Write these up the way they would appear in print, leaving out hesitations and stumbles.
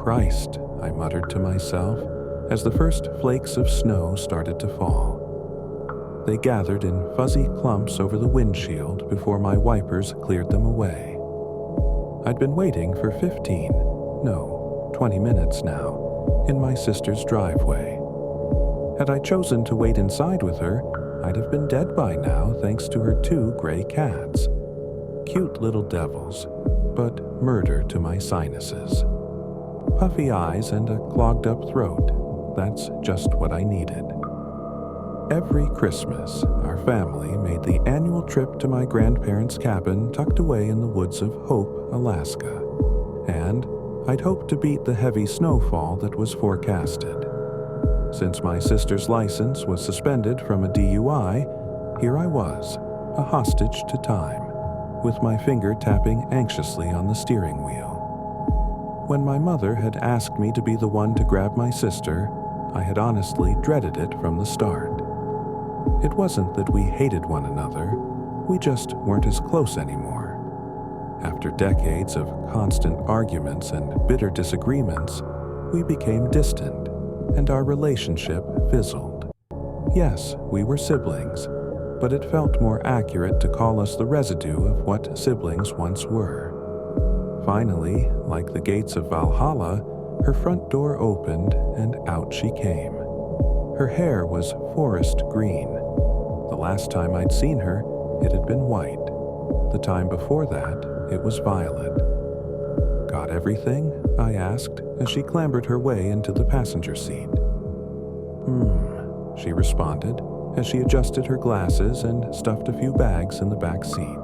Christ, I muttered to myself as the first flakes of snow started to fall. They gathered in fuzzy clumps over the windshield before my wipers cleared them away. I'd been waiting for 20 minutes now, in my sister's driveway. Had I chosen to wait inside with her, I'd have been dead by now thanks to her 2 gray cats. Cute little devils, but murder to my sinuses. Puffy eyes and a clogged up throat, that's just what I needed. Every Christmas, our family made the annual trip to my grandparents' cabin tucked away in the woods of Hope, Alaska. And I'd hoped to beat the heavy snowfall that was forecasted. Since my sister's license was suspended from a DUI, here I was, a hostage to time, with my finger tapping anxiously on the steering wheel. When my mother had asked me to be the one to grab my sister, I had honestly dreaded it from the start. It wasn't that we hated one another, we just weren't as close anymore. After decades of constant arguments and bitter disagreements, we became distant, and our relationship fizzled. Yes, we were siblings, but it felt more accurate to call us the residue of what siblings once were. Finally, like the gates of Valhalla, her front door opened and out she came. Her hair was forest green. The last time I'd seen her, it had been white. The time before that, it was violet. "Got everything?" I asked as she clambered her way into the passenger seat. She responded as she adjusted her glasses and stuffed a few bags in the back seat.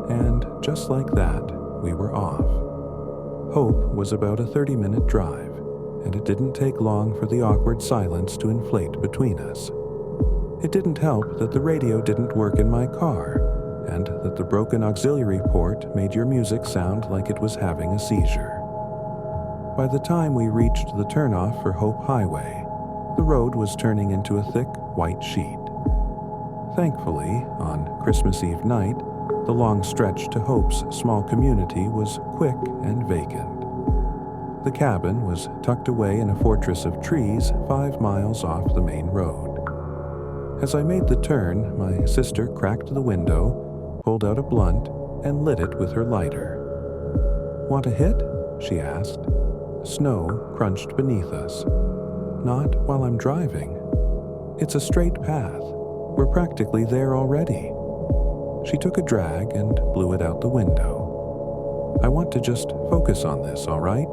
And just like that, we were off. Hope was about a 30-minute drive, and it didn't take long for the awkward silence to inflate between us. It didn't help that the radio didn't work in my car, and that the broken auxiliary port made your music sound like it was having a seizure. By the time we reached the turnoff for Hope Highway, the road was turning into a thick white sheet. Thankfully, on Christmas Eve night, the long stretch to Hope's small community was quick and vacant. The cabin was tucked away in a fortress of trees 5 miles off the main road. As I made the turn, my sister cracked the window, pulled out a blunt, and lit it with her lighter. "Want a hit?" she asked. Snow crunched beneath us. "Not while I'm driving. It's a straight path. We're practically there already." She took a drag and blew it out the window. "I want to just focus on this, all right?"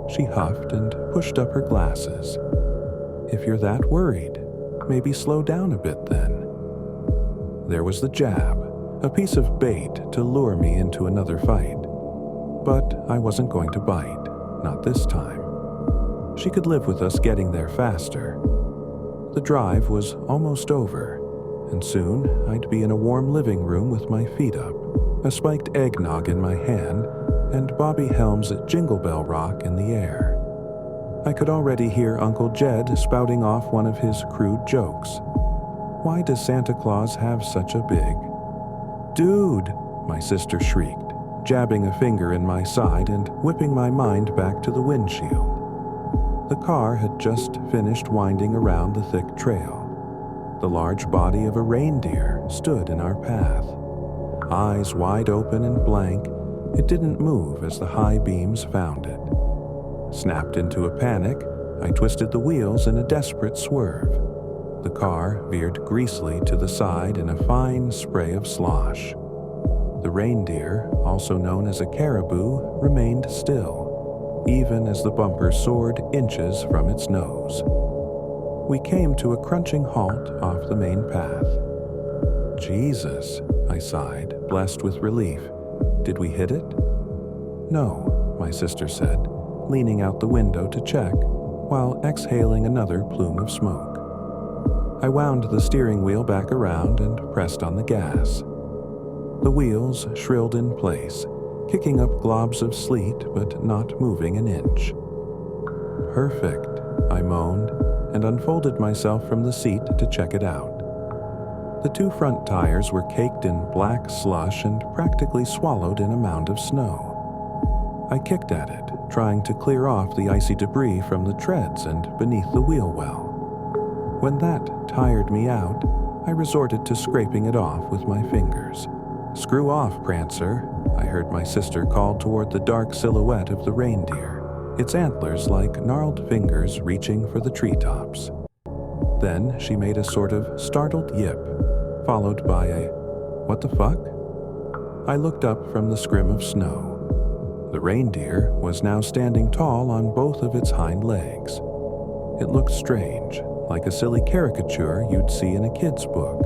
She huffed and pushed up her glasses. "If you're that worried, maybe slow down a bit then." There was the jab, a piece of bait to lure me into another fight. But I wasn't going to bite, not this time. She could live with us getting there faster. The drive was almost over, and soon I'd be in a warm living room with my feet up, a spiked eggnog in my hand, and Bobby Helms' Jingle Bell Rock in the air. I could already hear Uncle Jed spouting off one of his crude jokes. Why does Santa Claus have such a big... "Dude!" my sister shrieked, jabbing a finger in my side and whipping my mind back to the windshield. The car had just finished winding around the thick trail. The large body of a reindeer stood in our path. Eyes wide open and blank, it didn't move as the high beams found it. Snapped into a panic, I twisted the wheels in a desperate swerve. The car veered greasily to the side in a fine spray of slosh. The reindeer, also known as a caribou, remained still, even as the bumper soared inches from its nose. We came to a crunching halt off the main path. "Jesus," I sighed, blessed with relief. "Did we hit it?" "No," my sister said, leaning out the window to check, while exhaling another plume of smoke. I wound the steering wheel back around and pressed on the gas. The wheels shrilled in place, kicking up globs of sleet but not moving an inch. "Perfect," I moaned, and unfolded myself from the seat to check it out. The 2 front tires were caked in black slush and practically swallowed in a mound of snow. I kicked at it, trying to clear off the icy debris from the treads and beneath the wheel well. When that tired me out, I resorted to scraping it off with my fingers. "Screw off, Prancer," I heard my sister call toward the dark silhouette of the reindeer, its antlers like gnarled fingers reaching for the treetops. Then she made a sort of startled yip, followed by a, "What the fuck?" I looked up from the scrim of snow. The reindeer was now standing tall on both of its hind legs. It looked strange, like a silly caricature you'd see in a kid's book.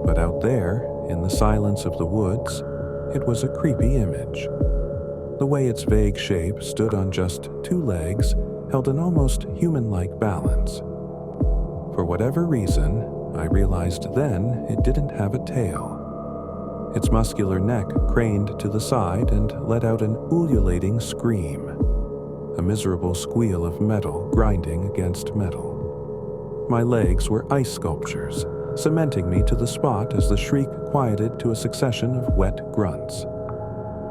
But out there, in the silence of the woods, it was a creepy image. The way its vague shape stood on just two legs held an almost human-like balance. For whatever reason, I realized then it didn't have a tail. Its muscular neck craned to the side and let out an ululating scream, a miserable squeal of metal grinding against metal. My legs were ice sculptures, cementing me to the spot as the shriek quieted to a succession of wet grunts.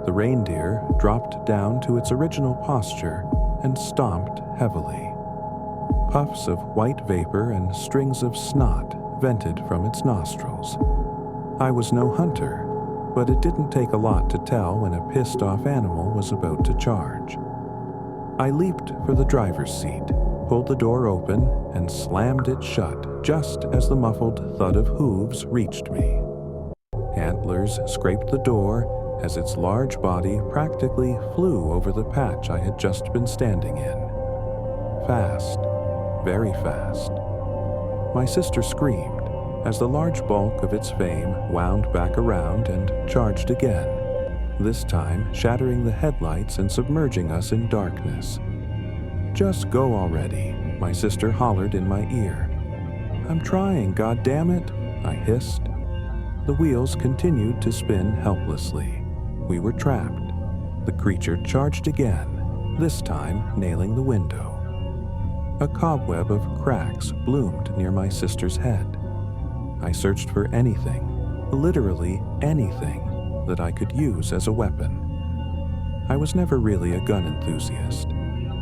The reindeer dropped down to its original posture and stomped heavily. Puffs of white vapor and strings of snot vented from its nostrils. I was no hunter, but it didn't take a lot to tell when a pissed-off animal was about to charge. I leaped for the driver's seat, pulled the door open, and slammed it shut just as the muffled thud of hooves reached me. Antlers scraped the door as its large body practically flew over the patch I had just been standing in. Fast, very fast. My sister screamed as the large bulk of its fame wound back around and charged again, this time shattering the headlights and submerging us in darkness. "Just go already," my sister hollered in my ear. "I'm trying, goddammit," I hissed. The wheels continued to spin helplessly. We were trapped. The creature charged again, this time nailing the window. A cobweb of cracks bloomed near my sister's head. I searched for anything, literally anything, that I could use as a weapon. I was never really a gun enthusiast,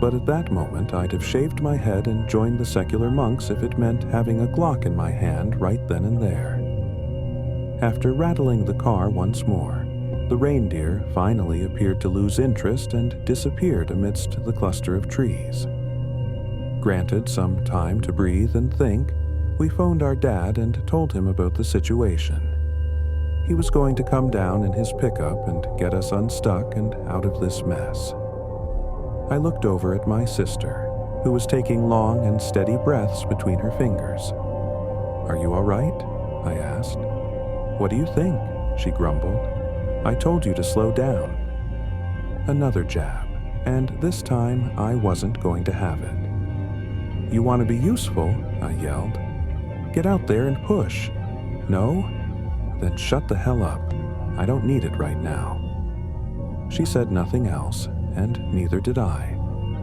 but at that moment I'd have shaved my head and joined the secular monks if it meant having a Glock in my hand right then and there. After rattling the car once more, the reindeer finally appeared to lose interest and disappeared amidst the cluster of trees. Granted some time to breathe and think, we phoned our dad and told him about the situation. He was going to come down in his pickup and get us unstuck and out of this mess. I looked over at my sister, who was taking long and steady breaths between her fingers. "Are you all right?" I asked. "What do you think?" she grumbled. "I told you to slow down." Another jab, and this time I wasn't going to have it. "You want to be useful?" I yelled. "Get out there and push." "No? Then shut the hell up. I don't need it right now." She said nothing else, and neither did I,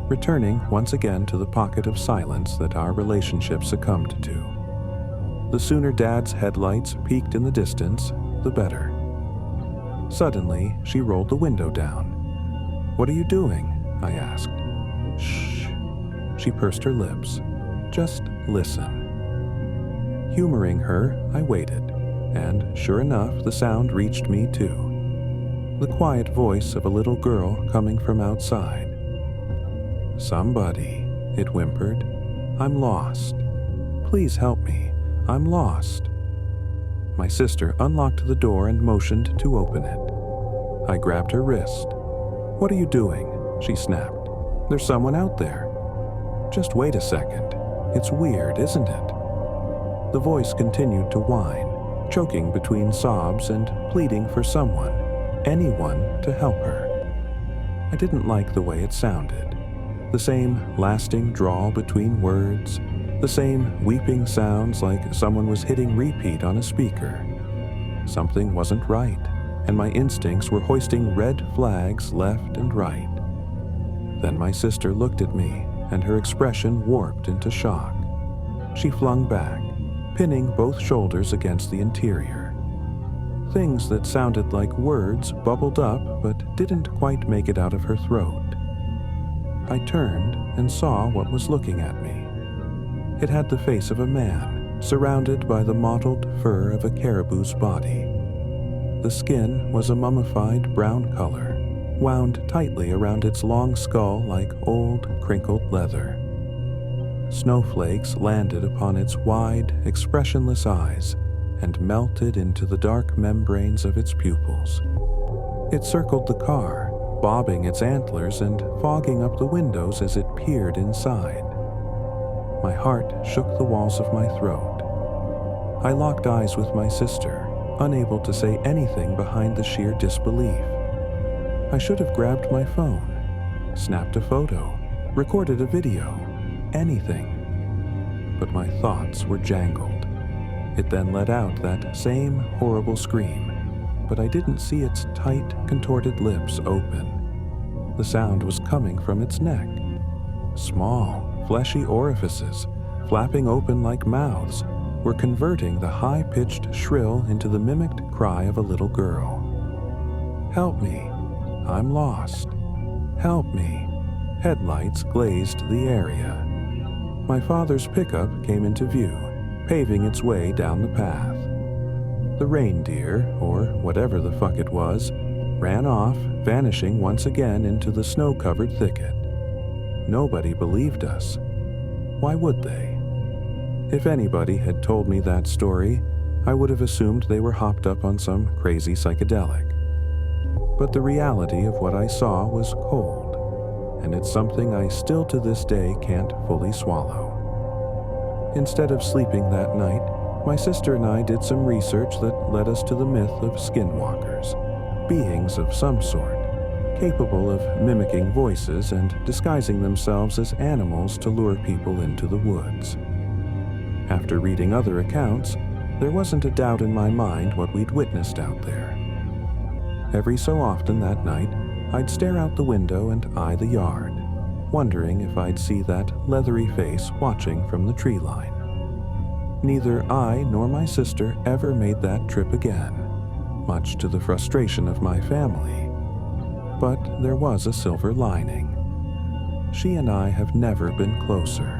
returning once again to the pocket of silence that our relationship succumbed to. The sooner Dad's headlights peaked in the distance, the better. Suddenly, she rolled the window down. "What are you doing?" I asked. "Shh." She pursed her lips. "Just listen." Humoring her, I waited, and sure enough, the sound reached me too. The quiet voice of a little girl coming from outside. "Somebody," it whimpered. "I'm lost. Please help me. I'm lost." My sister unlocked the door and motioned to open it. I grabbed her wrist. "What are you doing?" she snapped. "There's someone out there." "Just wait a second. It's weird, isn't it?" The voice continued to whine, choking between sobs and pleading for someone, anyone, to help her. I didn't like the way it sounded. The same lasting drawl between words, the same weeping sounds like someone was hitting repeat on a speaker. Something wasn't right, and my instincts were hoisting red flags left and right. Then my sister looked at me, and her expression warped into shock. She flung back, pinning both shoulders against the interior. Things that sounded like words bubbled up but didn't quite make it out of her throat. I turned and saw what was looking at me. It had the face of a man, surrounded by the mottled fur of a caribou's body. The skin was a mummified brown color, wound tightly around its long skull like old, crinkled leather. Snowflakes landed upon its wide, expressionless eyes and melted into the dark membranes of its pupils. It circled the car, bobbing its antlers and fogging up the windows as it peered inside. My heart shook the walls of my throat. I locked eyes with my sister, unable to say anything behind the sheer disbelief. I should have grabbed my phone, snapped a photo, recorded a video, anything. But my thoughts were jangled. It then let out that same horrible scream, but I didn't see its tight, contorted lips open. The sound was coming from its neck. Small, fleshy orifices, flapping open like mouths, were converting the high-pitched shrill into the mimicked cry of a little girl. "Help me! I'm lost! Help me!" Headlights glazed the area. My father's pickup came into view, paving its way down the path. The reindeer, or whatever the fuck it was, ran off, vanishing once again into the snow-covered thicket. Nobody believed us. Why would they? If anybody had told me that story, I would have assumed they were hopped up on some crazy psychedelic. But the reality of what I saw was cold, and it's something I still to this day can't fully swallow. Instead of sleeping that night, my sister and I did some research that led us to the myth of skinwalkers, beings of some sort, capable of mimicking voices and disguising themselves as animals to lure people into the woods. After reading other accounts, there wasn't a doubt in my mind what we'd witnessed out there. Every so often that night, I'd stare out the window and eye the yard, wondering if I'd see that leathery face watching from the tree line. Neither I nor my sister ever made that trip again, much to the frustration of my family. But there was a silver lining. She and I have never been closer.